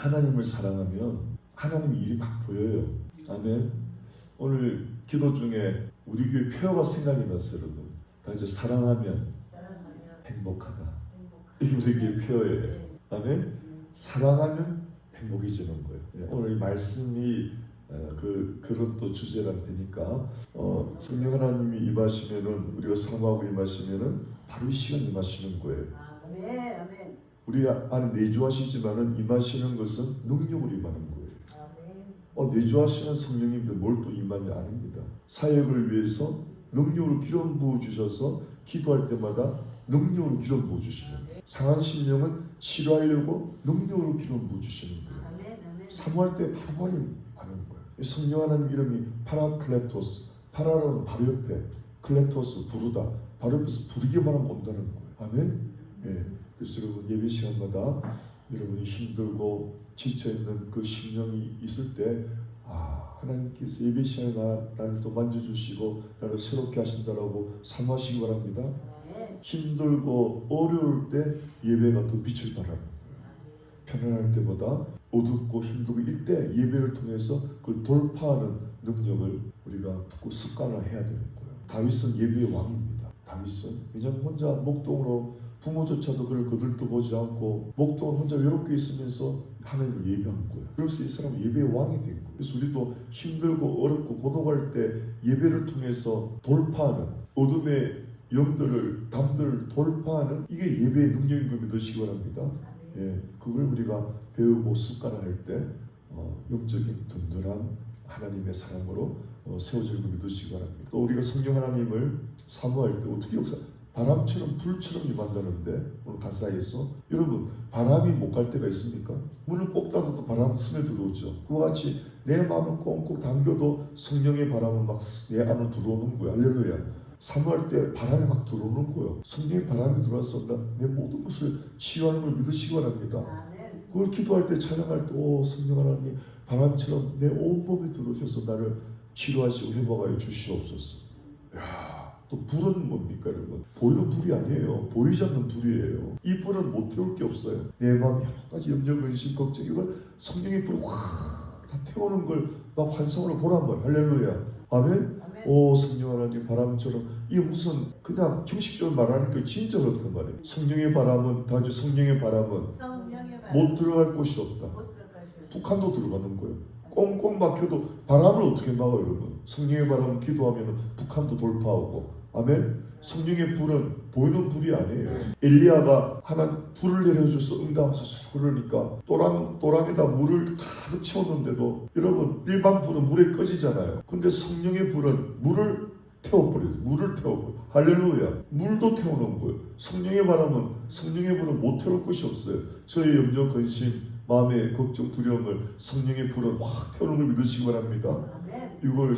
하나님을 사랑하면 하나님 일이 막 보여요. 아멘. 오늘 기도 중에 우리 교회 표어가 생각이 났어요, 여러분. 다 이제 사랑하면 행복하다. 이게 우리 교회 표어예요. 아멘. 사랑하면 행복해지는 거예요. 오늘 이 말씀이 그런 또 주제가 되니까 성령 하나님이 임하시면은 우리가 사랑하고 임하시면은 바로 이 시간 임하시는 거예요. 아멘. 우리 안에 내주하시지만은 임하시는 것은 능력으로 임하는 거예요. 내주하시는 성령님들 뭘 또 임하냐 아닙니다. 사역을 위해서 능력으로 기름 부어 주셔서 기도할 때마다 능력으로 기름 부어 주시는 거예요. 상한 심령은 치료하려고 능력으로 기름 부어 주시는 거예요. 사모할 때 바로 하는 거예요. 성령 하나님 이름이 파라클레토스. 파라는 바로 옆에, 클레토스 부르다. 바로 옆에서 부르기만 하면 온다는 거예요. 아멘. 예. 그래서 여러분 예배 시간마다 여러분이 힘들고 지쳐있는 그 심령이 있을 때 하나님께서 예배 시간에 나를 또 만져주시고 나를 새롭게 하신다라고 사모하시기 바랍니다. 힘들고 어려울 때 예배가 더 빛을 발하는 거예요. 편안할 때보다 어둡고 힘들고 이때 예배를 통해서 그걸 돌파하는 능력을 우리가 꼭 습관화해야 되는 거예요. 다윗은 예배의 왕입니다. 다윗은 왜냐하면 혼자 목동으로 부모조차도 그를 거들떠보지 않고 목동을 혼자 외롭게 있으면서 하나님을 예배한 거예요. 그래서 이 사람은 예배의 왕이 된 거예요. 그래서 우리도 힘들고 어렵고 고독할 때 예배를 통해서 돌파하는 어둠의 영들을 담들을 돌파하는 이게 예배의 능력인 걸 믿으시기 바랍니다. 예, 그걸 우리가 배우고 습관화할 때 영적인 든든한 하나님의 사랑으로 세워질 걸 믿으시기 바랍니다. 또 우리가 성령 하나님을 사모할 때 어떻게 바람처럼 불처럼 임한다는데 오늘 가사에서 여러분 바람이 못 갈 때가 있습니까? 문을 꼭 닫아도 바람 스며 들어오죠. 그와 같이 내 마음을 꽁꽁 당겨도 성령의 바람은 막 내 안으로 들어오는 거야. 할렐루야. 사모할 때 바람이 막 들어오는 거예요. 성령의 바람이 들어와서 내 모든 것을 치유하는 걸 믿으시기 바랍니다. 그걸 기도할 때 찬양할 때 성령 하나님 바람처럼 내 온몸에 들어오셔서 나를 치료하시고 회복하여 주시옵소서. 또 불은 뭡니까 여러분? 보이는 불이 아니에요. 보이지 않는 불이에요. 이 불은 못 태울 게 없어요. 내 마음에 여러 가지 염려, 근심, 걱정 이걸 성령의 불이 확 다 태우는 걸 막 환상으로 보란 말이에요. 할렐루야. 아멘? 성령 하나님 바람처럼 이게 무슨 그냥 형식적으로 말하는 게 진짜 그렇단 말이에요. 성령의 바람은 다 이제 성령의 바람은 못 들어갈 곳이 없다. 북한도 들어가는 거예요. 꽁꽁 막혀도 바람을 어떻게 막아요 여러분? 성령의 바람은 기도하면 북한도 돌파하고 아멘? 성령의 불은 보이는 불이 아니에요. 엘리야가 하나님 불을 내려줘서 응답하셔서 그러니까 또랑에다 물을 가득 채웠는데도 여러분 일반 불은 물에 꺼지잖아요. 근데 성령의 불은 물을 태워버려요. 물을 태워버려요. 할렐루야. 물도 태우는 거예요. 성령의 불은 못 태울 것이 없어요. 저의 염려, 근심, 마음의 걱정, 두려움을 성령의 불은 확 태우는 걸 믿으시기 바랍니다. 이걸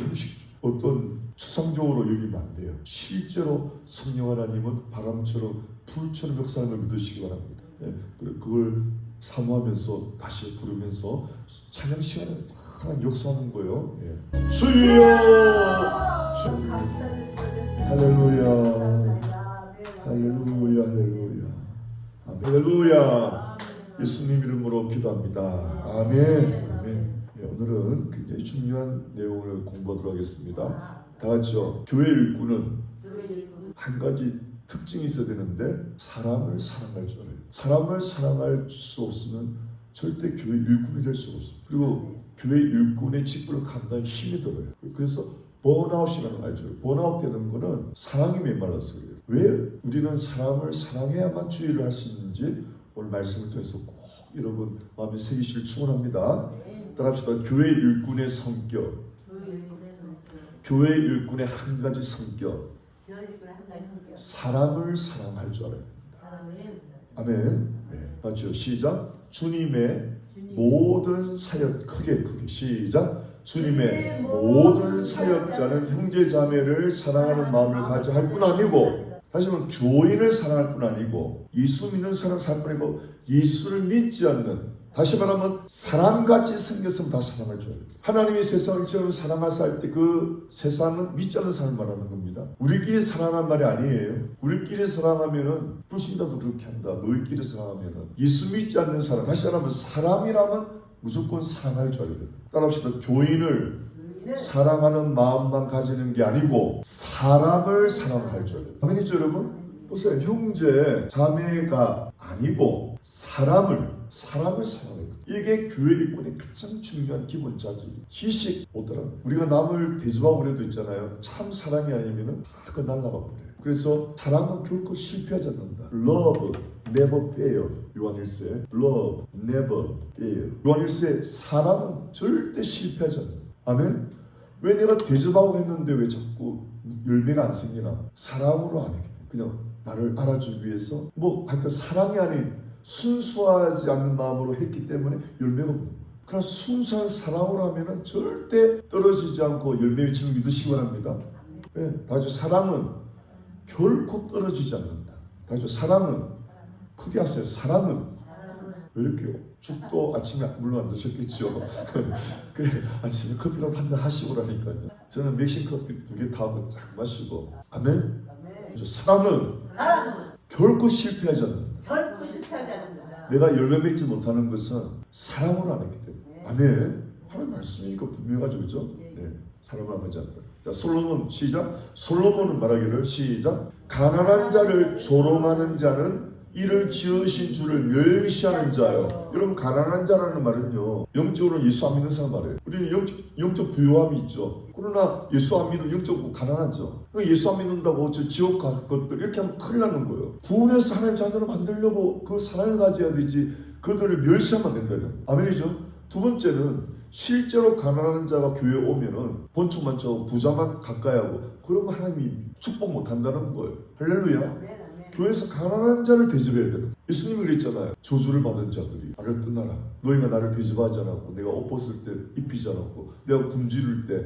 어떤 추상적으로 여기면 안 돼요. 실제로 성령 하나님은 바람처럼 불처럼 역사하는 걸 믿으시기 바랍니다. 그걸 사모하면서 다시 부르면서 찬양 시간에 하나님 역사하는 거예요. 주여! 할렐루야! 할렐루야! 할렐루야! 할렐루야! 예수님 이름으로 기도합니다. 아멘. 아멘. 오늘은 굉장히 중요한 내용을 공부하도록 하겠습니다. 다 같이요. 교회 일꾼은 한 가지 특징이 있어야 되는데 사람을 사랑할 줄 알아요. 사람을 사랑할 수 없으면 절대 교회 일꾼이 될 수가 없어요. 그리고 교회 일꾼의 직분을 감당하기 힘이 들어요. 그래서 번아웃이라는 거 알죠? 번아웃 되는 거는 사랑이 메말라서 그래요. 왜 우리는 사람을 사랑해야만 주의를 할 수 있는지 오늘 말씀을 통해서 꼭 여러분 마음에 새기시길 축원합니다. 따라합시다. 교회 일꾼의 성격. 교회 일꾼의 한 가지 성격. 사람을 사랑할 줄 알아야 됩니다. 아멘. 맞죠? 시작. 주님의 모든 사역 크게 시작. 주님의 모든 사역자는 형제 자매를 사랑하는 마음을 가져 할 뿐 아니고 다시 말하면 교인을 사랑할 뿐 아니고 예수 믿는 사람 살 뿐 아니고 예수를 믿지 않는 다시 말하면 사람같이 생겼으면 다 사랑을 줘야 돼요. 하나님이 세상을 처음 사랑하사 할 때 그 세상은 믿지 않는 사람을 말하는 겁니다. 우리끼리 사랑하는 말이 아니에요. 우리끼리 사랑하면은 불신자도 그렇게 한다. 너희끼리 사랑하면은 예수 믿지 않는 사람, 다시 말하면 사람이라면 무조건 사랑을 줘야 돼요. 따라합시다. 교인을 사랑하는 마음만 가지는 게 아니고 사람을 사랑할 줄 알아요. 아멘이죠 여러분? 보세요. 형제 자매가 아니고 사람을 사랑해요. 이게 교회 일꾼의 가장 중요한 기본 자질. 희식 오더라. 우리가 남을 대접하고 그래도 있잖아요. 참 사랑이 아니면은 다 그 날라가 버려요. 그래서 사랑은 결코 실패하지 않는다. Love never fail. 요한일서에 Love never fail. 요한일서에 사랑은 절대 실패하지 않는다. 아멘. 왜 내가 대접하고 했는데 왜 자꾸 열매가 안 생기나? 사랑으로 안 했기 때문에. 그냥 나를 알아주기 위해서 하여튼 사랑이 아닌 순수하지 않는 마음으로 했기 때문에 열매가 없는 거예요. 그러나 순수한 사랑으로 하면은 절대 떨어지지 않고 열매 맺히는 믿으시기 바랍니다. 네, 다죠 사랑은 결코 떨어지지 않는다. 다죠 사랑은 크게 하세요. 사랑은 왜 이렇게요? 죽도 아침에 물론 안 드셨겠죠. 그래 아침에 커피라도 한잔 하시고 그러니까요. 저는 맥심 커피 2개 타고 쫙 마시고 아멘. 사랑은 결코 실패하지 않는다. 내가 열매 맺지 못하는 것은 사랑으로 안 했기 때문에. 아멘. 하나님 말씀이니까 분명하죠, 그죠? 네, 사랑을 하지 않는다. 자, 솔로몬 시작. 솔로몬은 말하기를 시작. 가난한 자를 조롱하는 자는 이를 지으신 주를 멸시하는 자요. 여러분 가난한 자라는 말은요 영적으로 예수 안 믿는 사람 말이에요. 우리는 영적 부요함이 있죠. 그러나 예수 안 믿으면 영적으로 가난하죠. 예수 안 믿는다고 저 지옥 갈 것들 이렇게 하면 큰일 나는 거예요. 구원해서 하나님 자녀로 만들려고 그 사랑을 가져야 되지 그들을 멸시하면 안 된다요. 아멘이죠. 두 번째는 실제로 가난한 자가 교회에 오면은 본충만 저 부자만 가까이 하고 그러면 하나님이 축복 못 한다는 거예요. 할렐루야. 교회에서 가난한 자를 대접해야 돼요. 예수님이 그랬잖아요. 저주를 받은 자들이 나를 떠나라. 너희가 나를 대접하지 않았고 내가 옷 벗을 때 입히지 않았고 내가 굶주릴 때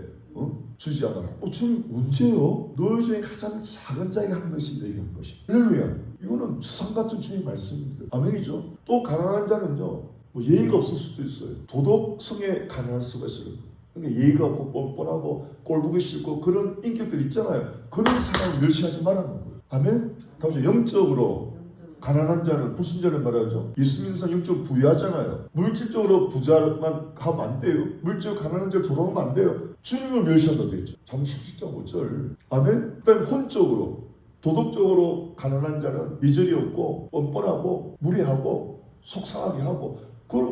주지 않아라. 주님 언제요? 너희 중에 가장 작은 자에게 한 것이 내게 한 것이. 할렐루야. 이거는 주상 같은 주님 말씀입니다. 아멘이죠. 또 가난한 자는요 예의가 없을 수도 있어요. 도덕성에 가난할 수가 있어요. 그러니까 예의가 없고 뻔뻔하고 꼴보기 싫고 그런 인격들 있잖아요. 그런 사람을 멸시하지 말라는 거예요. 아멘? 다음에 영적으로 가난한 자는 불신자를 말하죠. 예수 믿는 사람 영적으로 부유하잖아요. 물질적으로 부자만 하면 안 돼요. 물질적으로 가난한 자를 조롱하면 안 돼요. 주님을 멸시한다 되죠. 잠언 17장 5절. 아멘? 그 다음에 혼적으로 도덕적으로 가난한 자는 이절이 없고 뻔뻔하고 무례하고 속상하게 하고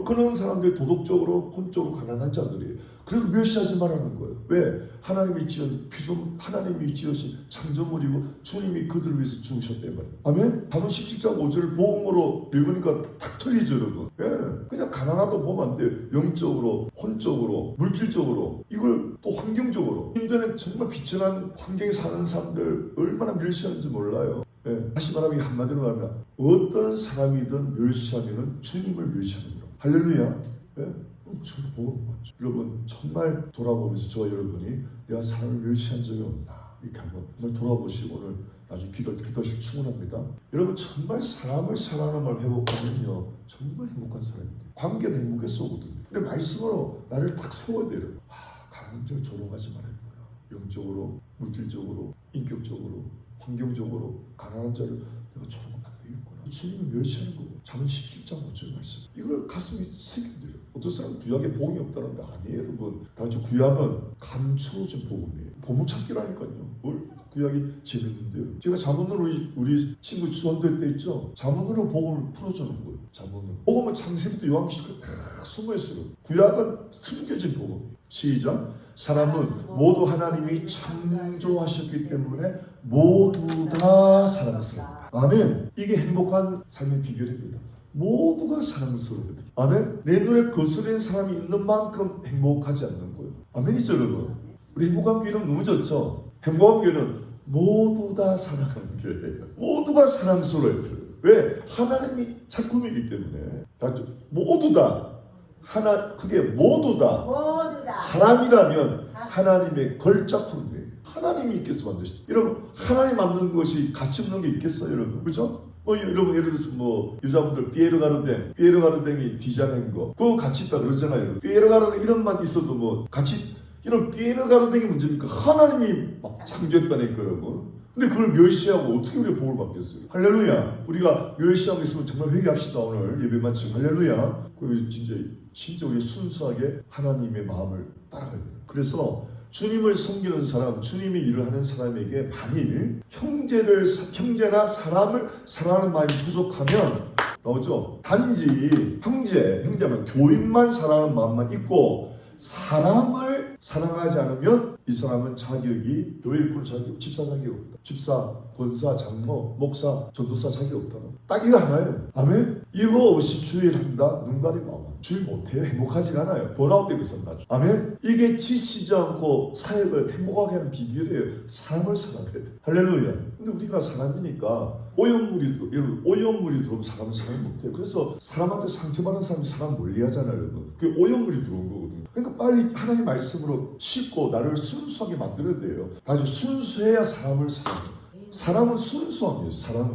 그런 사람들이 도덕적으로 혼적으로 가난한 자들이에요. 그래서 멸시하지 말라는 거예요. 왜? 하나님이 지은 피조물, 하나님이 지으신 창조물이고 주님이 그들을 위해서 죽으셨단 말이에요. 아멘? 잠언 17장 5절 복음으로 읽으니까 딱 틀리죠 여러분. 예, 그냥 가난하다고 보면 안 돼요. 영적으로, 혼적으로, 물질적으로 이걸 또 환경적으로 인도는 정말 비천한 환경에 사는 사람들 얼마나 멸시하는지 몰라요. 예, 다시 말하면 한마디로 말하면 어떤 사람이든 멸시하면 주님을 멸시하는 거예요. 할렐루야. 예? 저도 보고 맞죠. 여러분 정말 돌아보면서 저 여러분이 내가 사람을 멸시한 적이 없나 이렇게 한번 정말 돌아보시고 오늘 나중에 기도하시기 충분합니다. 여러분 정말 사람을 사랑하는 말 회복하면요 정말 행복한 사람입니다. 관계는 행복해서 오거든요. 근데 말씀으로 나를 딱 세워야 돼요. 가난한 자를 조롱하지 말아요. 영적으로, 물질적으로, 인격적으로, 환경적으로 가난한 자를 내가 조롱하면 안 되겠구나. 주님을 멸시하는 거고. 잠언 17장 5절 말씀. 이걸 가슴에 새겨드려요. 어떤 사람은 구약에 복음이 없다는 게 아니에요, 여러분. 다시 구약은 감추어진 복음이에요. 보물찾기라니까요. 구약이 재밌는데요. 제가 자문으로 우리 친구 주원될 때 있죠. 자문으로 복음을 풀어주는 거예요. 자문으로. 복음은 창세기부터 요한계시까지 다 숨어있어요. 구약은 숨겨진 복음이에요. 시작. 사람은 모두 하나님이 창조하셨기 때문에 모두 다 사랑스럽다. 아멘. 이게 행복한 삶의 비결입니다. 모두가 사랑스러워요. 아멘. 내 눈에 거스린 사람이 있는 만큼 행복하지 않는 거예요. 아멘이죠 여러분. 우리 행복한 교회는 너무 좋죠. 행복한 교회는 모두 다 사랑하는 교회예요. 모두가 사랑스러워요. 왜? 하나님이 작품이기 때문에. 모두 다 그게 모두 다 사람이라면 하나님의 걸작품이에요. 하나님이 있겠어 만드셨어요. 여러분 하나님 만든 것이 가치 없는 게 있겠어요 여러분? 그렇죠? 여러분 예를 들어서 뭐 여자분들 피에로 가르댕이 뒤져낸 거 그거 같이 있다 그러잖아요. 피에로 가르댕 이름만 있어도 뭐 같이 이런 피에로 가르댕이 문제니까 하나님이 막 창조했다니까요. 여러분. 근데 그걸 멸시하고 어떻게 우리가 복을 받겠어요? 할렐루야. 우리가 멸시하고 있으면 정말 회개합시다. 오늘 예배 마치고 할렐루야. 진짜 우리 순수하게 하나님의 마음을 따라가야 돼요. 그래서 주님을 섬기는 사람, 주님의 일을 하는 사람에게 만일 형제나 사람을 사랑하는 마음이 부족하면 나오죠. 단지 형제면 교인만 사랑하는 마음만 있고 사람을 사랑하지 않으면 이 사람은 자격이 교회 일꾼 자격, 집사 자격이 없다. 집사, 권사, 장로, 목사, 전도사 자격이 없다. 딱 이거 하나예요. 아멘? 이거 없이 주일 한다? 눈 가리고 아마 주일 못해요. 행복하지 않아요. 번아웃 되고 있었나죠. 아멘? 이게 지치지 않고 사역을 행복하게 하는 비결이에요. 사람을 사랑해야 돼. 할렐루야. 근데 우리가 사람이니까 오염물이 들어오면 사람을 사랑 못해요. 그래서 사람한테 상처받은 사람이 사람 멀리하잖아요. 여러분. 그게 오염물이 들어온 거거든요. 그러니까 빨리 하나님 말씀으로 씻고 나를 순수하게 만들어야 돼요. 다시 순수해야 사람을 사랑해요. 사람은 순수함이에요. 사람은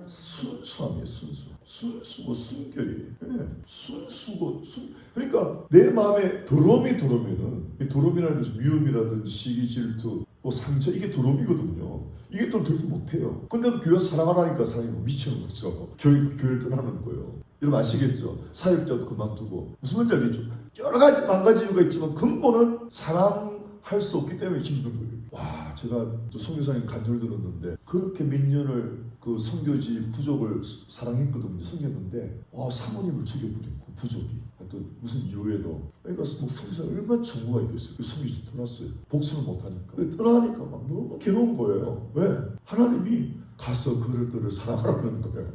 순수함이에요. 순수고 순결이에요. 그러니까 내 마음에 더러움이 들어오면은 도움이라는 것은 미움이라든지 시기 질투 상처 이게 도움이거든요. 이게 또 들도 못해요. 근데도 교회 사랑하라니까 사람이 미치는 거죠. 교회를 떠나는 거예요. 여러분 아시겠죠? 사역자도 그만두고 무슨 말인지 알겠죠? 여러 가지 만 가지 이유가 있지만 근본은 사랑할 수 없기 때문에 힘든 거예요. 와, 제가 선교사님 간증을 들었는데 그렇게 몇 년을 그 선교지 부족을 사랑했거든요. 섬겼는데 사모님을 죽여버린 그 부족이 또 무슨 이유에도 그러니까 뭐 선교사 얼마나 정보가 있겠어요. 그 선교지 떠났어요. 복수는 못하니까. 떠나니까 막 너무 괴로운 거예요. 왜? 하나님이 가서 그들을 사랑하라는 거예요.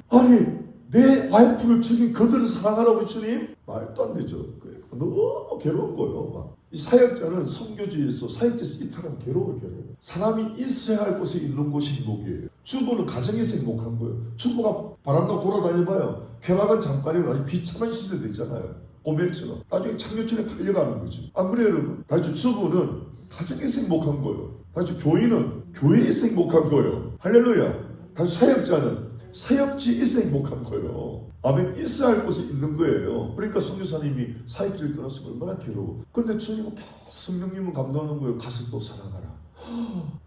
아니 내 와이프를 죽인 그들을 사랑하라고 주님? 말도 안 되죠. 너무 괴로운 거예요. 이 사역자는 선교지에서 사역지에서 이탈하면 괴로워요. 사람이 있어야 할 곳에 있는 곳이 행복이에요. 주부는 가정에서 행복한 거예요. 주부가 바람나 돌아다녀봐요. 쾌락은 잠깐이고 나중에 비참한 시절 되잖아요. 고멜처럼. 나중에 창조촌에 팔려가는 거죠. 안 그래요 여러분? 다시 주부는 가정에서 행복한 거예요. 다시 교인은 교회에서 행복한 거예요. 할렐루야. 다시 사역자는 사역지에서 행복한 거예요. 아멘. 있어야 할 곳에 있는 거예요. 그러니까 선교사님이 사역지를 떠나서 얼마나 괴로워. 근데 주님은 계속 성령님은 감동하는 거예요. 가서 또 사랑하라.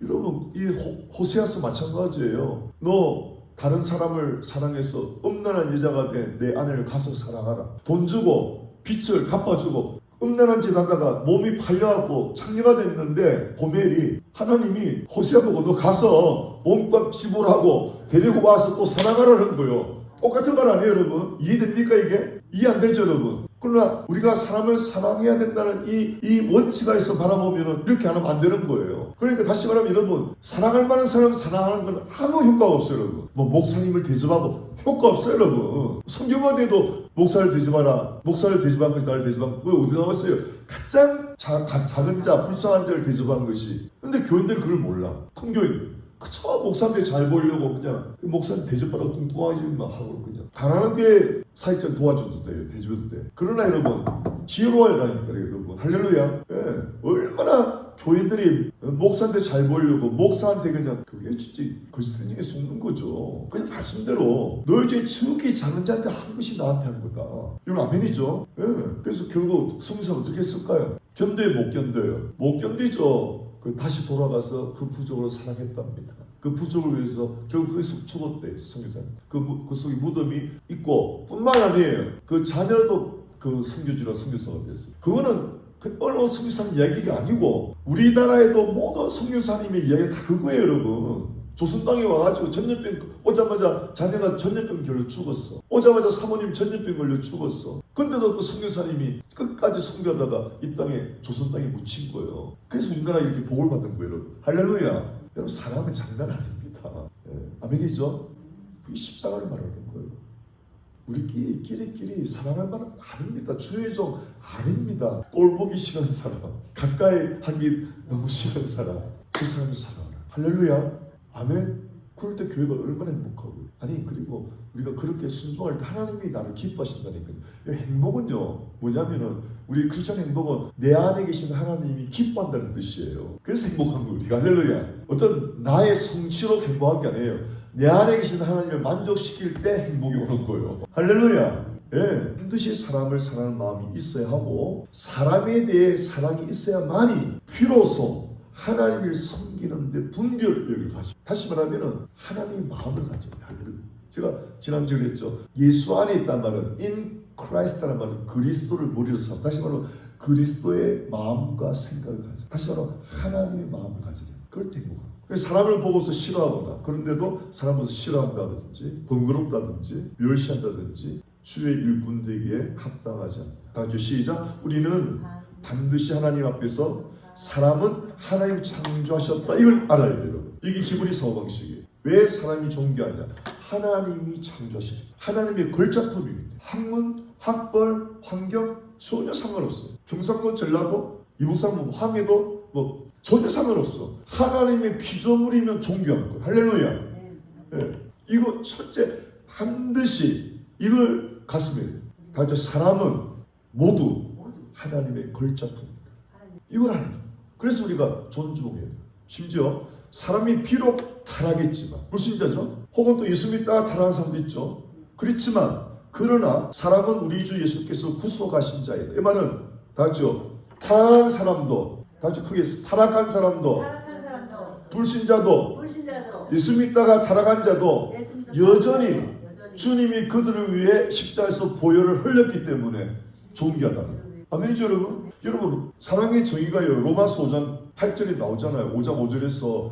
여러분 이 호세아서 마찬가지예요. 너 다른 사람을 사랑해서 음란한 여자가 된 내 아내를 가서 사랑하라. 돈 주고 빚을 갚아주고 음란한 짓 하다가 몸이 팔려갖고 창녀가 됐는데 고멜이 하나님이 호세아 보고 너 가서 몸값 지불하고 데리고 와서 또 사랑하라는 거예요. 똑같은 말 아니에요 여러분? 이해됩니까 이게? 이해 안 되죠 여러분? 그러나 우리가 사람을 사랑해야 된다는 이 원칙에서 바라보면 이렇게 하면 안 되는 거예요. 그러니까 다시 말하면 여러분 사랑할 만한 사람 사랑하는 건 아무 효과가 없어요 여러분. 뭐 목사님을 대접하고 효과 없어요 여러분. 성경화돼도 목사를 대접하라. 목사를 대접한 것이 나를 대접한 거 어디 나왔어요? 가장 작은 자 불쌍한 자를 대접한 것이. 근데 교인들은 그걸 몰라. 큰 교인들. 그쵸 목사한테 잘 보려고 그냥 목사님 대접받아도 뚱뚱하지만 하고 그냥 가난한 게 사역자 도와줘도 돼요. 대접해도 돼. 그러나 여러분 지혜로워야라니까 여러분. 할렐루야. 예. 얼마나 교인들이 목사한테 잘 보려고 목사한테 그냥 그게 진짜 거짓된 속는 거죠. 그냥 말씀대로 너희 중에 지극히 작은 자한테 한 것이 나한테 한 거다. 이건 아멘이죠. 예. 그래서 결국 성사 어떻게 했을까요? 견뎌요 못 견뎌요? 못 견디죠. 다시 돌아가서 그 부족을 사랑했답니다. 그 부족을 위해서 결국 거기서 죽었대요. 선교사님. 그 속에 무덤이 있고 뿐만 아니에요. 그 자녀도 그 선교지라 선교사가 됐어요. 그거는 어느 선교사님 이야기가 아니고 우리나라에도 모든 선교사님의 이야기가 다 그거예요 여러분. 조선 땅에 와가지고 전염병 오자마자 자녀가 전염병 걸려 죽었어. 오자마자 사모님 전염병 걸려 죽었어. 근데도 그 선교사님이 끝까지 선교하다가 이 땅에 조선 땅에 묻힌 거예요. 그래서 우리나라 이렇게 복을 받은 거예요 여러분. 할렐루야. 여러분 사랑은 장난 아닙니다. 예. 아멘이죠? 그게 십자가를 말하는 거예요. 우리끼리 사랑할 만은 아닙니다. 주의 종 아닙니다. 꼴 보기 싫은 사람, 가까이 하기 너무 싫은 사람, 그 사람을 사랑하라. 할렐루야. 아멘. 그럴 때 교회가 얼마나 행복하고요. 아니 그리고 우리가 그렇게 순종할 때 하나님이 나를 기뻐하신다니까요. 행복은요 뭐냐면은 우리 크리스천 행복은 내 안에 계신 하나님이 기뻐한다는 뜻이에요. 그래서 행복한 거예요. 우리가 할렐루야. 어떤 나의 성취로 행복한 게 아니에요. 내 안에 계신 하나님을 만족시킬 때 행복이 오는 거예요. 할렐루야. 예, 반드시 사람을 사랑하는 마음이 있어야 하고 사람에 대해 사랑이 있어야만이 비로소 하나님을 섬기는데 분별력을 가지고, 다시 말하면 하나님의 마음을 가져야 돼요. 제가 지난주에 그랬죠. 예수 안에 있다는 말은 in Christ라는 말은 그리스도를 머리로 삼아, 다시 말하면 그리스도의 마음과 생각을 가져, 다시 말하면 하나님의 마음을 가져야 돼요. 그럴 때 행복합니다. 사람을 보고서 싫어하거나 그런데도 사람을 보고서 싫어한다든지 번거롭다든지 멸시한다든지 주의 일꾼되기에 합당하지 않다. 다같이 시작. 우리는 반드시 하나님 앞에서 사람은 하나님 창조하셨다. 이걸 알아야 돼요. 이게 히브리 사고방식이에요. 왜 사람이 존귀하냐? 하나님이 창조하신 하나님의 걸작품입니다. 학문, 학벌, 환경 전혀 상관없어요. 경상도, 전라도, 이북삼, 황해도 전혀 상관없어. 하나님의 피조물이면 존귀한 거예요. 할렐루야. 네. 이거 첫째 반드시 이걸 가슴에 다죠. 사람은 모두 하나님의 걸작품입니다. 이걸 알아야 돼요. 그래서 우리가 존중해야 돼요. 심지어 사람이 비록 타락했지만 불신자죠. 혹은 또 예수 믿다가 타락한 사람도 있죠. 그렇지만 그러나 사람은 우리 주 예수께서 구속하신 자이다. 이 말은 다죠. 타락한 사람도 다죠. 크게 타락한 사람도 불신자도 예수 믿다가 타락한 자도 여전히 주님이 그들을 위해 십자가에서 보혈을 흘렸기 때문에 존귀하다는 거예요. 아멘이죠 여러분? 여러분 사랑의 정의가요 로마서 5장 8절에 나오잖아요. 5장 5절에서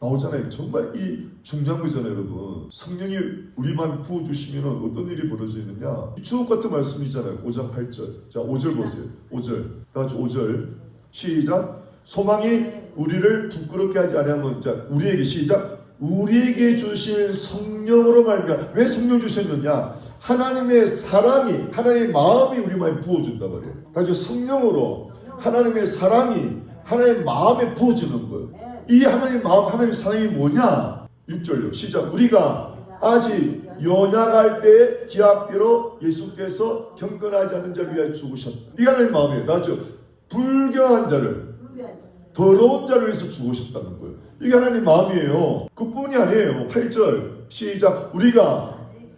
나오잖아요. 정말 이 중요한 거잖아요 여러분. 성령이 우리만 부어주시면 어떤 일이 벌어지느냐. 주옥 같은 말씀이잖아요. 5장 8절. 자 5절 보세요. 5절. 다같이 5절. 시작. 소망이 우리를 부끄럽게 하지 않으면 자 우리에게 시작. 우리에게 주신 성령으로 말미암아. 왜 성령 주셨느냐? 하나님의 사랑이, 하나님의 마음이 우리 마음에 부어준단 말이에요. 다시 성령으로 하나님의 사랑이 하나님의 마음에 부어주는 거예요. 이 하나님의 마음, 하나님의 사랑이 뭐냐? 6절요. 시작. 우리가 아직 연약할 때 기약대로 예수께서 경건하지 않는 자를 위하여 죽으셨다. 이 하나님의 마음이에요. 다죠. 불경한 자를, 더러운 자를 위해서 죽으셨다는 거예요. 이게 하나님 마음이에요. 그뿐이 아니에요. 8절 시작. 우리가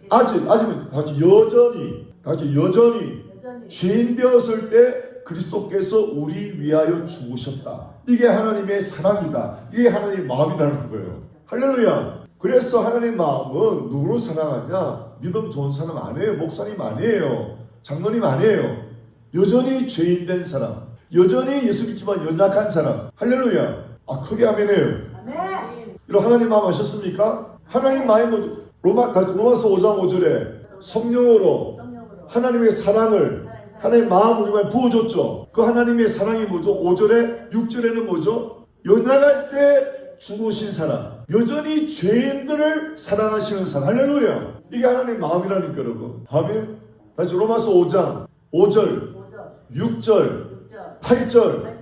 아직은 여전히 죄인 되었을 때 그리스도께서 우리 위하여 죽으셨다. 이게 하나님의 사랑이다. 이게 하나님의 마음이라는 거예요. 할렐루야. 그래서 하나님의 마음은 누구를 사랑하냐? 믿음 좋은 사람 아니에요. 목사님 아니에요. 장로님 아니에요. 여전히 죄인 된 사람, 여전히 예수 믿지만 연약한 사람. 할렐루야. 크게 아멘해요. 이런 하나님 마음 아셨습니까? 하나님 마음이 뭐죠? 로마서 5장 5절에 성령으로 하나님의 사랑을 하나님의 마음 우리 마음에 부어줬죠. 그 하나님의 사랑이 뭐죠? 5절에 6절에는 뭐죠? 연약할 때 죽으신 사람, 여전히 죄인들을 사랑하시는 사람. 할렐루야. 이게 하나님의 마음이라니까 여러분. 아멘. 다시 로마서 5장 5절 6절 8절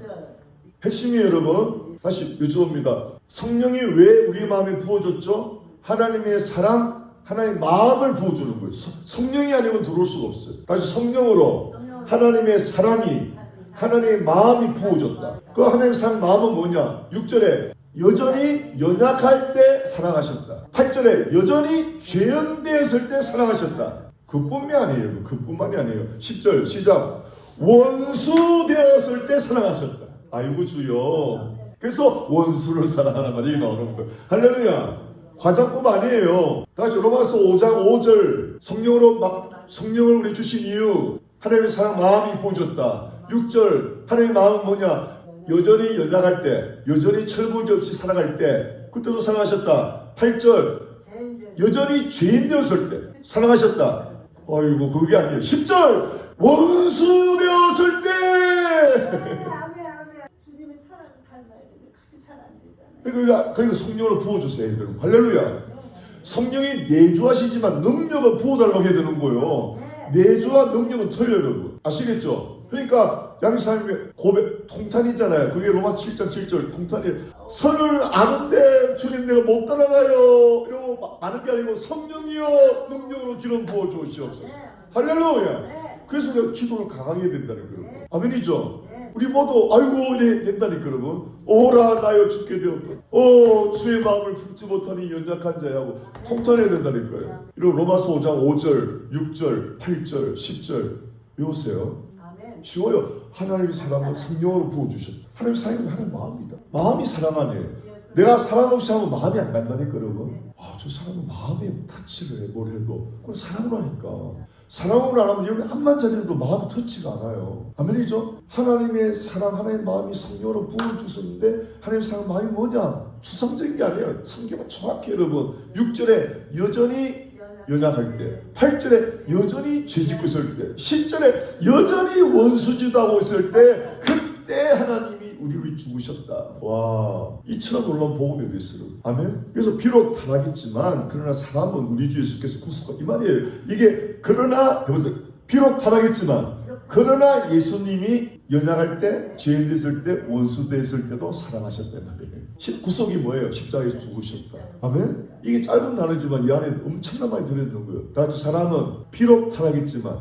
핵심이 여러분 다시 여쭤봅니다. 성령이 왜 우리 마음에 부어줬죠? 하나님의 사랑, 하나님의 마음을 부어주는 거예요. 성령이 아니면 들어올 수가 없어요. 다시 성령으로 하나님의 사랑이, 하나님의 마음이 부어줬다. 그 하나님의 사랑 마음은 뭐냐? 6절에 여전히 연약할 때 사랑하셨다. 8절에 여전히 죄인 되었을 때 사랑하셨다. 그뿐이 아니에요. 그뿐만이 아니에요. 10절 시작. 원수 되었을 때 사랑하셨다. 아이고 주여. 그래서 원수를 사랑하는 말이 나오는 거예요. 할렐루야. 과장법 아니에요. 다시 로마서 5장 5절 성령을 우리 주신 이유 하나님의 사랑 마음이 부어졌다. 6절 하나님의 마음은 뭐냐? 여전히 연약할 때, 여전히 철부지 없이 살아갈 때 그때도 사랑하셨다. 8절 여전히 죄인 되었을 때 사랑하셨다. 아이고 그게 아니에요. 10절 원수 되었을 때. 주님의 사랑을 닮아야 되는데 그게 잘 안 되잖아요. 그러니까 성령으로 부어주세요. 할렐루야. 성령이 내주하시지만 능력은 부어달라고 해야 되는 거예요. 내주와 능력은 틀려요, 여러분. 아시겠죠? 그러니까 양사님의 고백 통탄이잖아요. 그게 로마서 7장 7절 통탄이에요. 선을 아는데 주님 내가 못 따라가요. 이러고 아는 게 아니고 성령이여 능력으로 기름 부어 주시옵소서. 할렐루야. 그래서 내가 기도를 강하게 해야 된다는 거예요. 아멘이죠. 우리 모두 아이고 이래 된다니까 여러분. 오라 나여 죽게 되었다. 주의 마음을 품지 못하니 연약한 자야고 통탄해야 된다니까요. 이런 로마서 5장 5절 6절 8절 10절 외우세요. 쉬워요. 하나님의 사랑을 성령으로 부어주셨다. 하나님의 사랑은 하나님의 마음이다. 마음이 사랑 아니에요. 내가 사랑 없이 하면 마음이 안 간다니까 여러분. 저 사람은 마음에 터치를 해 뭘 해도 그건 사랑으로 하니까. 사랑으로 안 하면 여러분 암만 잘해도 마음이 터치가 않아요. 아멘이죠? 하나님의 사랑, 하나님의 마음이 성령으로 부어주셨는데 하나님의 사랑 마음이 뭐냐? 추상적인 게 아니에요. 성경은 정확히 여러분 6절에 여전히 연약할 때, 8절에 여전히 죄짓고 있을 때, 10절에 여전히 원수짓하고 있을 때 그때 하나님이 우리를 위해 죽으셨다. 와, 이처럼 놀라운 복음이 어디 있어요? 아멘. 그래서 비록 타락했지만 그러나 사람은 우리 주 예수께서 구속하 이 말이에요. 이게 그러나 여보세요. 비록 타락했지만 그러나 예수님이 연약할 때, 죄인 됐을 때, 원수 됐을 때도 사랑하셨단 말이에요. 구속이 뭐예요? 십자가에서 죽으셨다. 아멘? 이게 짧은 단어지만 이 안에 엄청난 많이 들어있는 거예요. 다 같이 사람은 비록 타락했지만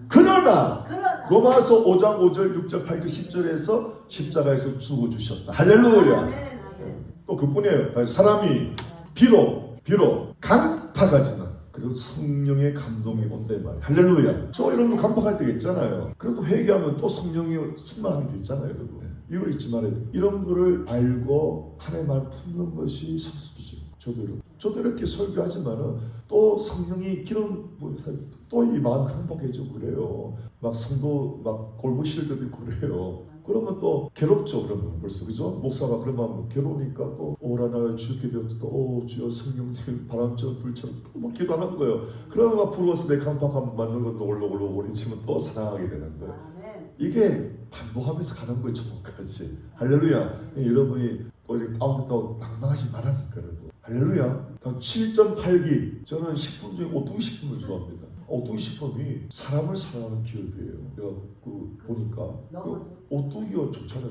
그러나 로마서 5장 5절 6절 8절 10절에서 십자가에서 죽어주셨다. 할렐루야. 또 그뿐이에요. 다 같이 사람이 비록 강팍하지만 그리고 성령의 감동이 온다 이 말이에요. 할렐루야. 저 여러분 강팍할 때가 있잖아요. 그래도 회개하면 또 성령이 충만하게 되잖아요. 여러분. 이걸 잊지 말아야 돼요. 이런 거를 알고 하나님의 말 품는 것이 성숙이죠. 저도 이렇게 설교하지만은 또 성령이 기름 또 이 마음 강팍해지고 그래요. 막 성도 막 골고 싫을 때도 있고 그래요. 그러면 또 괴롭죠. 그러면 벌써 그죠? 목사가 그러면 괴로우니까 또 오라 나를 죽게 되었다. 주여 성령님 바람처럼 불처럼 또 막 기도하는 거예요. 그러면 막 부러워서 내 강팍함 맞는 것도 올라오고 치면 또 사랑하게 되는 거예요. 이게 반복하면서 가는 거예요. 저까지. 할렐루야. 여러분이 또 이렇게 다운됐다고 낭망하지 말라는 거예요. 할렐루야. 7.8기 저는 식품 중에 오뚜기 식품을 좋아합니다. 오뚜기 식품이 사람을 사랑하는 기업이에요. 내가 보니까 오뚜기가 좋잖아요.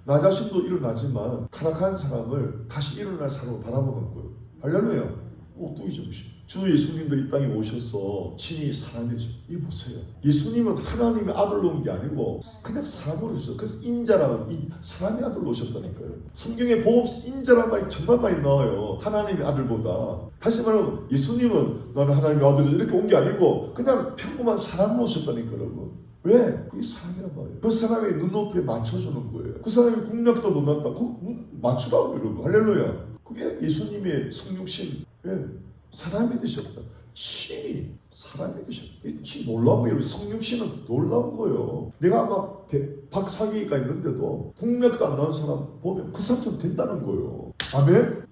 나 자신도 일어나지만 타락한 사람을 다시 일어날 사람으로 바라보는 거예요. 할렐루야. 오뚜기 정신. 주 예수님도 이 땅에 오셔서 친히 사람이죠. 이 보세요. 예수님은 하나님의 아들로 온 게 아니고 그냥 사람으로 오셨어요. 그래서 인자라고 사람의 아들로 오셨다니까요. 성경에 복음서 인자란 말이 정말 많이 나와요. 하나님의 아들보다. 다시 말하면 예수님은 나는 하나님의 아들이다 이렇게 온 게 아니고 그냥 평범한 사람으로 오셨다니까요. 여러분. 왜? 그게 사람이란 말이에요. 그 사람의 눈높이에 맞춰주는 거예요. 그 사람이 국력도 못 났다. 맞추라고 여러분. 할렐루야. 그게 예수님의 성육신. 사람이 되셨다. 신이 사람이 되셨다. 이 놀라운 거예요. 성육신은 놀라운 거예요. 내가 막 박사기가 있는데도 국력도 안 나는 사람 보면 그 사람처럼 된다는 거예요. 아멘?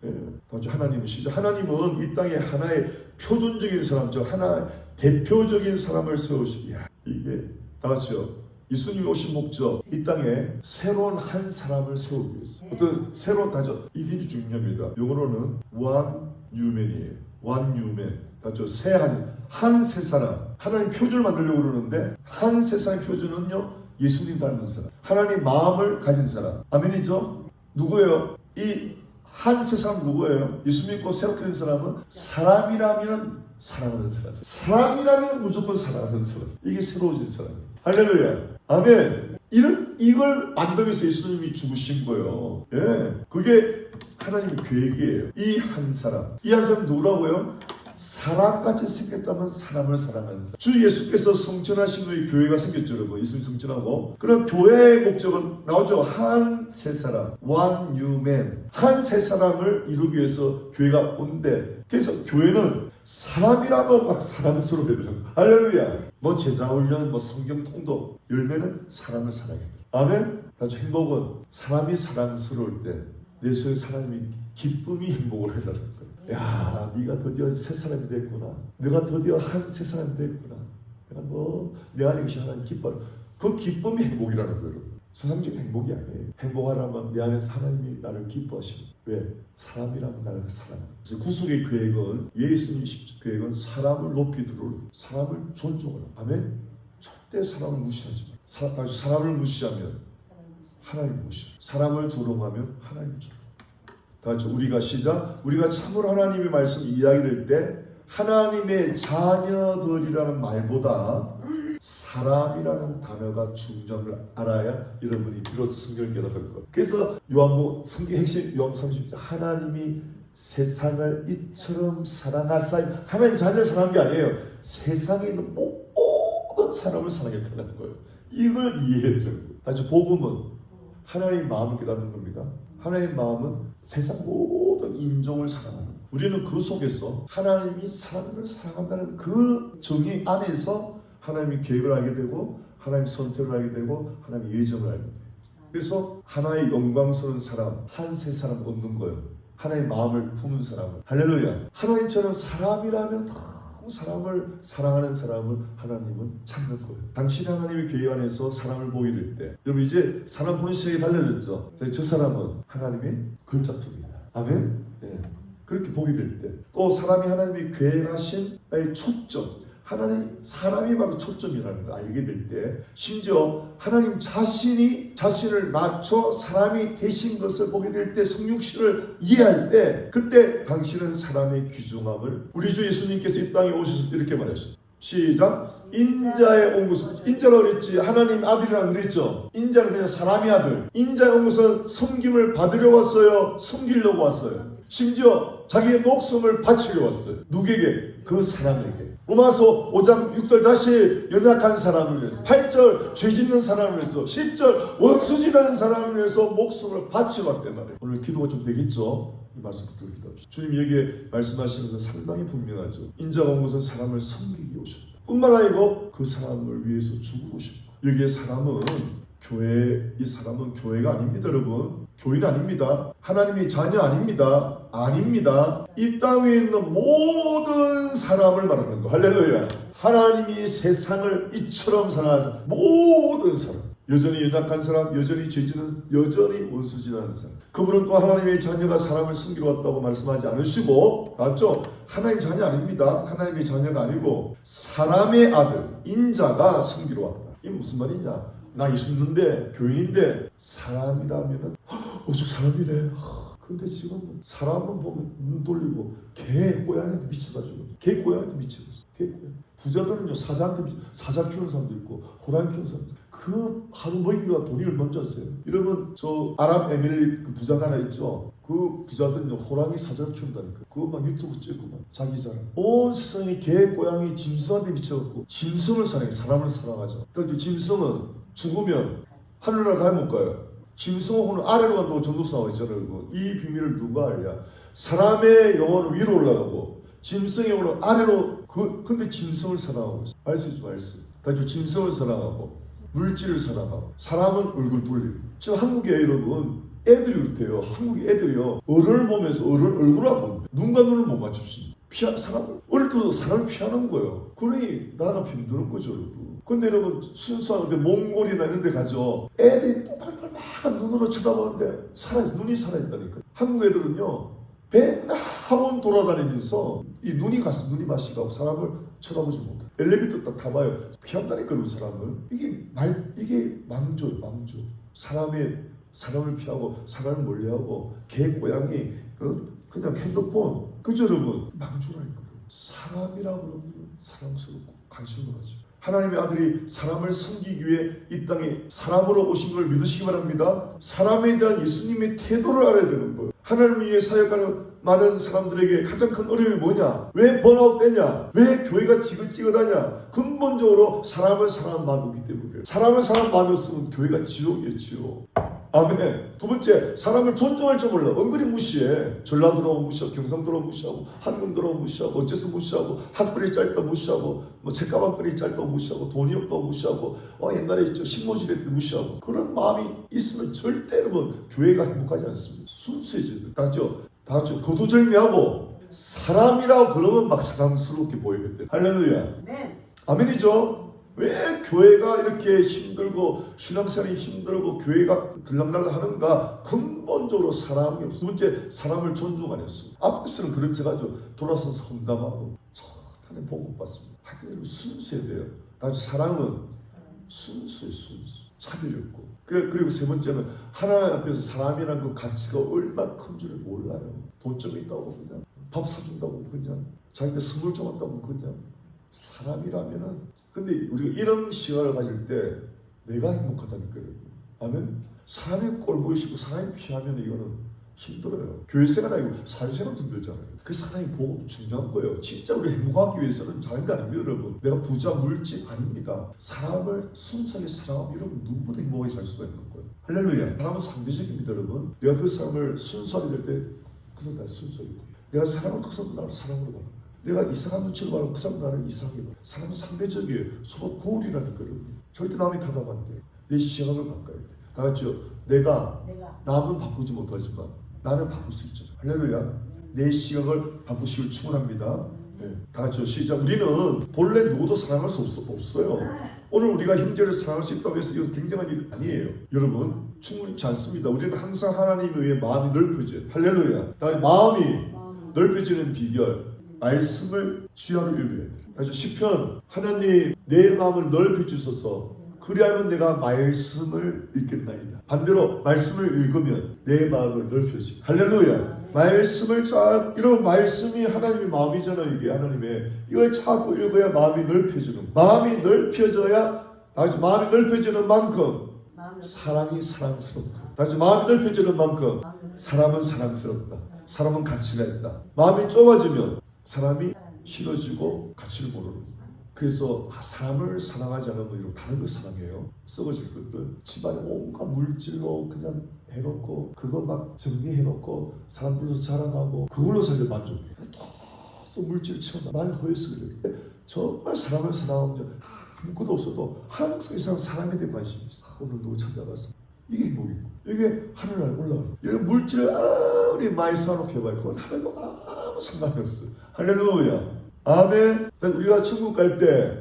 다시 하나님은 시작. 하나님은 이 땅에 하나의 표준적인 사람, 즉 하나의 대표적인 사람을 세우시. 이게 다 같이요. 예수님이 오신 목적, 이 땅에 새로운 한 사람을 세우기 위해서. 어떤 새로운 다죠. 이게 중요합니다. 영어로는 one human이에요. one human. 맞죠? 한 세 사람. 하나님 표준을 만들려고 그러는데 한 세 사람의 표준은요. 예수님 닮은 사람. 하나님 마음을 가진 사람. 아멘이죠? 누구예요? 이 한 세 사람 누구예요? 예수 믿고 새롭게 된 사람은 사람이라면 사랑하는 사람. 사람이라면 무조건 사랑하는 사람. 이게 새로워진 사람이에요. 할렐루야. 아멘. 이걸 만들기 위해서 예수님이 죽으신 거예요. 그게 하나님의 계획이에요. 이 한 사람. 이 한 사람 누구라고요? 사람같이 생겼다면 사람을 사랑하는 사람. 주 예수께서 성천하신 후에 교회가 생겼죠, 여러분. 예수님 성천하고. 그럼 교회의 목적은 나오죠. 한 세 사람. one new man. 한 세 사람을 이루기 위해서 교회가 온대. 그래서 교회는 사람이라면 막 사랑스러워야 돼요. 할렐루야. 뭐 제자 훈련, 뭐 성경 통독. 열매는 사람을 사랑해야 돼요. 아멘. 아주 행복은 사람이 사랑스러울 때 내 속에 하나님이 기쁨이 행복을 해라는 거예요. 야, 네가 드디어 새 사람이 됐구나. 네가 드디어 한 새 사람이 됐구나. 내가 내 안에 계신 하나님 기뻐요. 그 기쁨이 행복이라는 거예요. 세상적인 행복이 아니에요. 행복하라면 내 안에서 하나님이 나를 기뻐하십니다. 왜? 사람이라면 나를 사랑합니다. 그래서 구속의 계획은, 예수님의 계획은 사람을 높이 들어올리고 사람을 존중하라. 아멘? 절대 사람을 무시하지 마. 사람을 무시하면 하나님 무시. 사람을 조롱하면 하나님 조롱. 다 같이 우리가 시작. 우리가 참으로 하나님의 말씀 이야기될 때 하나님의 자녀들이라는 말보다 사람이라는 단어가 중요함을 알아야 여러분이 비로소 성경을 깨달을 거예요. 그래서 요한복음 성경 핵심 요한 30절 하나님이 세상을 이처럼 사랑하사, 하나님 자녀를 사랑한 게 아니에요. 세상에 있는 모든 사람을 사랑했다는 거예요. 이걸 이해해야 되는 거예요. 다시 복음은 하나님의 마음을 깨닫는 겁니다. 하나님의 마음은 세상 모든 인종을 사랑하는 거예요. 우리는 그 속에서 하나님이 사람을 사랑한다는 그 정의 안에서 하나님의 계획을 알게 되고 하나님의 선택을 알게 되고 하나님의 예정을 알게 돼요. 그래서 하나의 영광스러운 사람, 한 세 사람 얻는 거예요. 하나의 마음을 품은 사람은. 할렐루야. 하나님처럼 사람이라면 너무 사람을 사랑하는 사람을 하나님은 찾는 거예요. 당신이 하나님의 계획 안에서 사람을 보게 될 때, 여러분 이제 사람 보는 시각이 달라졌죠. 저 사람은 하나님의 걸작품이다. 아멘. 네. 그렇게 보게 될 때, 또 사람이 하나님이 계획하신 초점, 하나님 사람이 바로 초점이라는 걸 알게 될 때, 심지어 하나님 자신을 낮춰 사람이 되신 것을 보게 될 때, 성육신을 이해할 때, 그때 당신은 사람의 귀중함을, 우리 주 예수님께서 이 땅에 오셔서 이렇게 말하셨어요. 시작. 인자에 온 것은, 인자라고 그랬지, 하나님 아들이라고 그랬죠. 인자는 그냥 사람의 아들. 인자에 온 것은 섬김을 받으려 왔어요, 섬기려고 왔어요. 심지어 자기의 목숨을 바치려 왔어요. 누구에게? 그 사람에게. 로마서 5장 6절 다시 연약한 사람을 위해서, 8절 죄 짓는 사람을 위해서, 10절 원수지라는 사람을 위해서 목숨을 바치러 왔단 말이에요. 오늘 기도가 좀 되겠죠? 이 말씀 붙들고 기도합시다. 주님 여기에 말씀하시는 것은 상당히 분명하죠. 인자가 온 것은 사람을 섬기기 오셨다. 뿐만 아니고 그 사람을 위해서 죽고 오셨다. 여기에 사람은 이 사람은 교회가 아닙니다, 여러분. 교인 아닙니다. 하나님의 자녀 아닙니다. 아닙니다. 이 땅에 있는 모든 사람을 말하는 거. 할렐루야. 하나님이 세상을 이처럼 사랑하는 모든 사람. 여전히 연약한 사람, 여전히 죄지는, 여전히 원수지하는 사람. 그분은 또 하나님의 자녀가 사람을 섬기러 왔다고 말씀하지 않으시고, 맞죠? 하나님 자녀 아닙니다. 하나님의 자녀가 아니고 사람의 아들, 인자가 섬기러 왔다. 이게 무슨 말이냐? 나 예수 믿는데, 교인인데 사람이라면은 저 사람이래. 근데 지금 사람은 보면 눈 돌리고 개, 고양이한테 미쳐가지고, 개, 고양이한테 미쳐갔어. 개, 고양이. 부자들은요, 사자 키우는 사람도 있고 호랑이 키우는 사람도 있고, 그 하루 먹이가 돈이 얼마인지 아세요? 여러분 저 아랍에미레이트 그 부자 하나 있죠? 그 부자들은요, 호랑이 사자를 키운다니까. 그거 막 유튜브 찍고 막 자기 자랑. 온 세상에 개, 고양이, 짐승한테 미쳐갖고 짐승을 사랑해. 사람을 사랑하죠. 그러니까 짐승은 죽으면 하늘나라 가야 못 가요. 짐승은 아래로 간다고 전도사가 있잖아요. 이 비밀을 누가 알냐? 사람의 영혼은 위로 올라가고 짐승의 영혼은 아래로. 근데 짐승을 사랑하고 있어. 말씀. 다시 짐승을 사랑하고 물질을 사랑하고 사람은 얼굴 돌리고. 지금 한국에 여러분 애들이 그렇대요. 한국 애들이요, 어른을 보면서 어른 얼굴하고 본대. 눈과 눈을 못 맞추십니다. 사람을 어릴 때도 사람을 피하는 거예요. 그러니 나라가 힘드는 거죠, 여러분. 근데 여러분 순수하게 몽골이나 이런 데 가죠. 애들이 또박또박 눈으로 쳐다보는데 눈이 살아있다니까. 한국 애들은요, 맨날 학원 돌아다니면서 이 눈이 맛이 가고 사람을 쳐다보지 못해. 엘리베이터 딱 타봐요. 피한다니까, 그 사람을. 이게 망조예요, 망조. 사람을 피하고 사람을 멀리하고 개, 고양이, 그냥 핸드폰. 그죠, 여러분? 망조라니까. 사람이라고 그러면 사랑스럽고 관심을 가죠. 하나님의 아들이 사람을 섬기기 위해 이 땅에 사람으로 오신 걸 믿으시기 바랍니다. 사람에 대한 예수님의 태도를 알아야 되는 거예요. 하나님을 위해 사역하는 많은 사람들에게 가장 큰 어려움이 뭐냐? 왜 번아웃 되냐? 왜 교회가 지긋지긋하냐? 근본적으로 사람을 사랑하는 마음이 없기 때문이에요. 사람을 사랑하는 마음이 없으면 교회가 지옥이에요, 지옥. 아멘. 두 번째, 사람을 존중할 줄 몰라. 은근히 무시해. 전라도라고 무시하고, 경상도라고 무시하고, 한국도라고 무시하고, 어째서 무시하고, 학벌이 짧다 무시하고, 책가방끈이 짧다고 무시하고, 돈이 없다고 무시하고, 옛날에 신모지대 때 무시하고. 그런 마음이 있으면 절대 여러분 교회가 행복하지 않습니다. 순수해져요. 다 같이 거두절미하고 사람이라고 그러면 막 사랑스럽게 보이거든. 할렐루야. 네. 아멘이죠. 왜 교회가 이렇게 힘들고 신앙생활이 힘들고 교회가 들락날락 하는가? 근본적으로 사랑이 없어. 두 번째, 사람을 존중 안 했어. 앞에서는 그렇지 가지고 돌아서서 험담하고 하나님 복 못 받습니다. 하여튼 순수해야 돼요. 아주 사랑은 순수해, 순수. 차별이 없고. 그리고 세 번째는 하나님 앞에서 사람이라는 그 가치가 얼마나 큰 줄을 몰라요. 돈 좀 있다고 그냥 밥 사준다고 그냥 자기가 선물 줘간다고 그냥 사람이라면은. 근데 우리가 이런 시간을 가질 때 내가 행복하다니까요. 아멘. 사람의 꼴 보이시고 사람이 피하면 이거는 힘들어요. 교회 생활 아니고 사회생활도 힘들잖아요. 그래서 하나님 복음 중요한 거예요. 진짜 우리 행복하기 위해서는 다른 게 아닙니다, 여러분. 내가 부자, 물질 아닙니다. 사람을 순수하게 사랑하면 여러분 누구보다 행복하게 살 수가 있는 거예요. 할렐루야. 사람은 상대적입니다, 여러분. 내가 그 사람을 순수하게 될 때 그 사람 나를 순수하게 돼. 내가 사람을 그 사람 나를 사랑으로 봐. 내가 이상한 눈치를 봐도 그 사람 나를 이상하게 봐. 사람은 상대적이에요. 서로 거울이라니까, 여러분. 절대 남이 타다면 안 돼. 내 시각을 바꿔야 돼. 다 같이요. 내가 남은 바꾸지 못하지만 나는 바꿀 수 있죠. 할렐루야. 내 시각을 바꾸시길 축원합니다. 네. 다 같이요. 시작. 우리는 본래 누구도 사랑할 수 없어요. 오늘 우리가 형제를 사랑할 수 있다고 해서 이거 굉장한 일 아니에요. 여러분 충분치 않습니다. 우리는 항상 하나님에 의해 마음이 넓어져요. 할렐루야. 마음이 넓어지는 비결, 말씀을 주야로 읽어야 돼요. 그래서 시편, 하나님 내 마음을 넓혀주소서. 그리하면 내가 말씀을 읽겠나이다. 반대로 말씀을 읽으면 내 마음을 넓혀지. 할렐루야. 말씀을 이런 말씀이 하나님의 마음이잖아요. 이게 하나님의. 이걸 자꾸 읽어야 마음이 넓혀지는. 마음이 넓혀져야 마음이 넓혀지는 만큼 사랑이 사랑스럽다. 마음이 넓혀지는 만큼 사람은 사랑스럽다. 사람은 가치가 있다. 마음이 좁아지면 사람이 싫어지고 가치를 모르는. 그래서 사람을 사랑하지 않으면 이런 다른 걸 사랑해요. 썩어질 것들, 집안에 온갖 물질로 그냥 해놓고 그거 막 정리해놓고 사람 불러서 자랑하고 그걸로 살려 만족해. 계속 물질 치워놔. 말 허해서 그래. 정말 사람을 사랑하면 아무것도 없어도 항상 이 사람 사람에 대해 관심이 있어. 오늘 누구 찾아갔어. 이게 행복이고 이게 하늘나라에 올라가는. 이런 물질을 아무리 많이 사놓게 해봐요. 그건 하나님과 아무 상관이 없어요. 할렐루야. 아멘. 우리가 천국 갈 때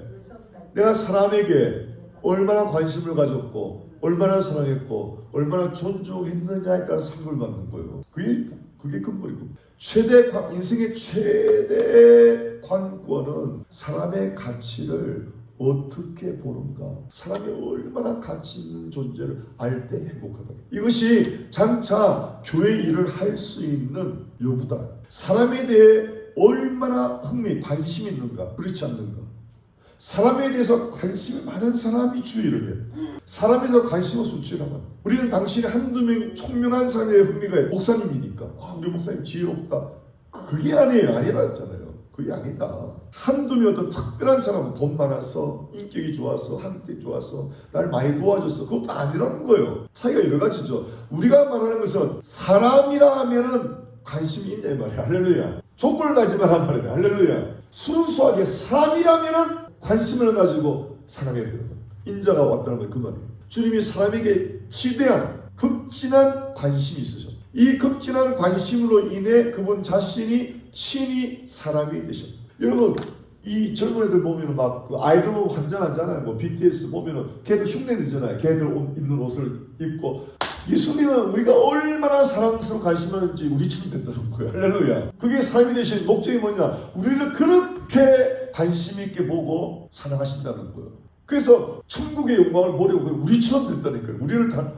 내가 사람에게 얼마나 관심을 가졌고 얼마나 사랑했고 얼마나 존중했느냐에 따라 상을 받는 거예요. 그게 근본이고. 인생의 최대 관건은 사람의 가치를 어떻게 보는가. 사람이 얼마나 가치 있는 존재를 알 때 행복하다. 이것이 장차 교회 일을 할 수 있는 여부다. 사람에 대해 얼마나 관심이 있는가, 그렇지 않는가. 사람에 대해서 관심이 많은 사람이 주의를 해요. 사람에 대해서 관심 없으면 지나가. 우리는 당신이 한두 명 총명한 사람의 흥미가 목사님이니까 우리 목사님 지혜롭다. 그게 아니라 했잖아요. 그게 아니다. 한두 명 어떤 특별한 사람은 돈 많아서 인격이 좋아서 한국이 좋아서 날 많이 도와줬어. 그것도 아니라는 거예요. 차이가 여러 가지죠. 우리가 말하는 것은 사람이라 하면은 관심이 있냐 이 말이야. 할렐루야. 조건을 달지만 한 말이야. 할렐루야. 순수하게 사람이라면은 관심을 가지고 사랑해야 돼요. 인자가 왔다는 건 그 말이에요. 주님이 사람에게 지대한 극진한 관심이 있으셨다. 이 극진한 관심으로 인해 그분 자신이 친히 사람이 되셨다. 여러분 이 젊은 애들 보면은 막 그 아이돌 보면 환장하잖아요. 뭐 BTS 보면은 걔들 흉내내잖아요. 걔들 입는 옷을 입고. 예수님은 우리가 얼마나 사랑스러운 관심하는지 우리처럼 된다는 거예요. 할렐루야. 그게 삶이 되신 목적이 뭐냐? 우리를 그렇게 관심 있게 보고 사랑하신다는 거예요. 그래서 천국의 영광을 보려고 우리처럼 됐다니까요.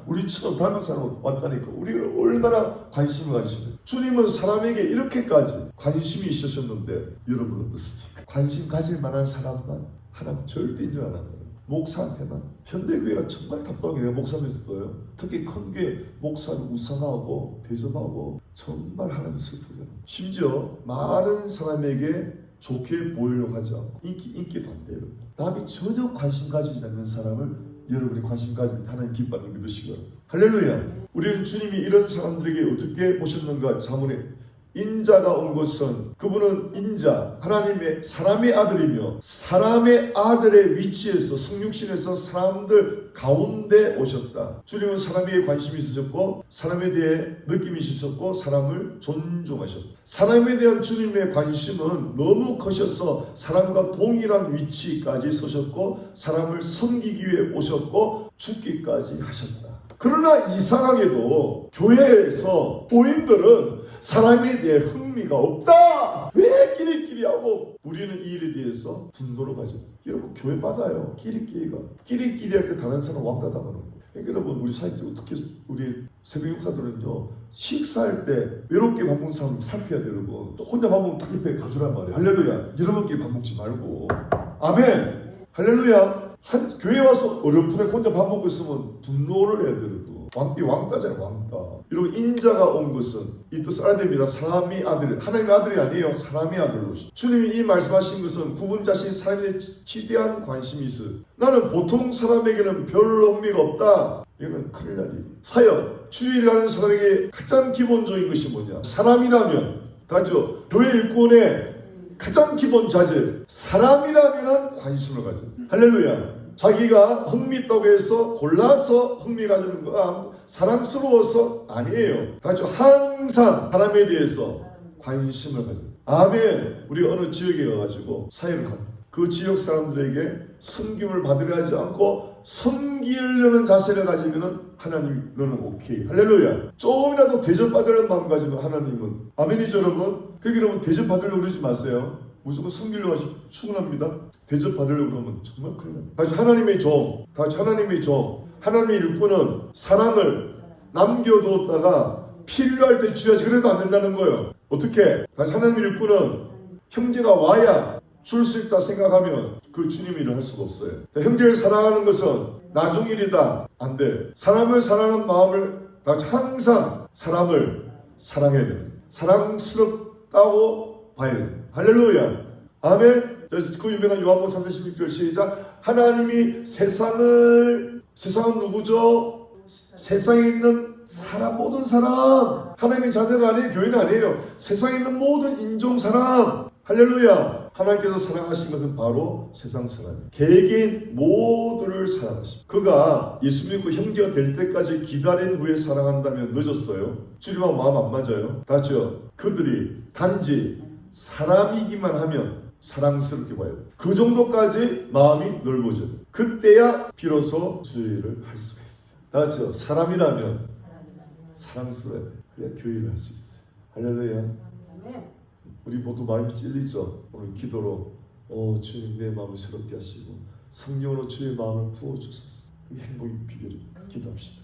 우리처럼 닮은 사람으로 왔다니까. 우리가 얼마나 관심을 가지시는. 주님은 사람에게 이렇게까지 관심이 있으셨는데 여러분 어떻습니까? 관심 가질 만한 사람만 하나님 절대 인정 안 합니다. 목사한테만. 현대교회가 정말 답답하게 내가 목사면서도요. 특히 큰 교회 목사를 우상하고 대접하고 정말 하나님 슬프죠. 심지어 많은 사람에게 좋게 보이려고 하지 않고 인기도 안 돼요. 남이 전혀 관심 가지지 않는 사람을 여러분이 관심 가진 하나님 기뻐하는 믿으시기 바랍니다. 할렐루야. 우리는 주님이 이런 사람들에게 어떻게 보셨는가. 자문에 인자가 온 것은 그분은 인자, 하나님의 사람의 아들이며 사람의 아들의 위치에서 성육신에서 사람들 가운데 오셨다. 주님은 사람에 관심이 있으셨고 사람에 대해 느낌이 있으셨고 사람을 존중하셨다. 사람에 대한 주님의 관심은 너무 커셔서 사람과 동일한 위치까지 서셨고 사람을 섬기기 위해 오셨고 죽기까지 하셨다. 그러나 이상하게도 교회에서 교인들은 사람에 대해 흥미가 없다. 왜 끼리끼리 하고 우리는 이 일에 대해서 분노를 가졌어요. 여러분 교회마다요 끼리끼리 할 때 다른 사람 왕따 당하는 거예요. 그러니까 여러분 우리 사회 어떻게 우리 새벽 역사들은요 식사할 때 외롭게 밥 먹는 사람 살펴야 되고 혼자 밥 먹으면 딱 옆에 가주란 말이에요. 할렐루야. 여러분끼리 밥 먹지 말고 아멘. 할렐루야. 한 교회 와서 어렴풋하게 혼자 밥 먹고 있으면 분노를 해야 되고 왕따잖아요. 왕따. 여러분 인자가 온 것은 이 뜻을 알아야 됩니다. 사람의 아들, 하나님의 아들이 아니에요. 사람의 아들로. 주님이 이 말씀하신 것은 그분 자신 사람에 지대한 관심이 있어요. 나는 보통 사람에게는 별로 흥미가 없다. 이거는 큰일 날 일이에요. 사역, 주일하는 사람에게 가장 기본적인 것이 뭐냐? 사람이라면 다죠. 교회 일꾼의 가장 기본 자질 사람이라면 관심을 가져. 할렐루야. 자기가 흥미 있다고 해서 골라서 흥미 가지는 거 사랑스러워서 아니에요. 다죠. 항상 사람에 대해서 관심을 가져. 아멘. 우리 어느 지역에 가가지고 사역을 합니다. 그 지역 사람들에게 섬김을 받으려 하지 않고 섬기려는 자세를 가지면은 하나님 너는 오케이. 할렐루야. 조금이라도 대접받으려는 마음 가지면 하나님은 아멘이죠 여러분. 그러니까 여러분 대접받으려고 그러지 마세요. 무조건 섬기려고 하시면 충분합니다. 대접받으려고 그러면 정말 큰일 납니다. 다시 하나님의 종, 다시 하나님의 종, 하나님의 일꾼은 사랑을 남겨두었다가 필요할 때 줘야지. 그래도 안 된다는 거예요. 어떻게? 다시 하나님의 일꾼은 형제가 와야 줄 수 있다 생각하면 그 주님 일을 할 수가 없어요. 형제를 사랑하는 것은 나중 일이다. 안 돼. 사람을 사랑하는 마음을 항상 사람을 사랑해야 돼요. 사랑스럽다고 봐야 돼요. 할렐루야. 아멘. 그 유명한 요한복음 3장 16절 시작. 하나님이 세상은 누구죠? 세상에 있는 사람, 모든 사람. 하나님의 자녀가 아니에요. 교회는 아니에요. 세상에 있는 모든 인종 사람. 할렐루야. 하나님께서 사랑하신 것은 바로 세상 사람이에요. 개개인 모두를 사랑하십니다. 그가 예수 믿고 형제가 될 때까지 기다린 후에 사랑한다면 늦었어요. 주님하고 마음 안 맞아요. 다죠. 그들이 단지 사람이기만 하면 사랑스럽게 봐요. 그 정도까지 마음이 넓어져요. 그때야 비로소 주의를 할 수가 있어요. 다죠. 사람이라면 사랑스러워야 돼요. 그래야 교회를 할 수 있어요. 할렐루야. 우리 모두 마음이 찔리죠. 오늘 기도로 주님 내 마음을 새롭게 하시고 성령으로 주의 마음을 부어주소서. 그게 행복의 비결입니다. 기도합시다.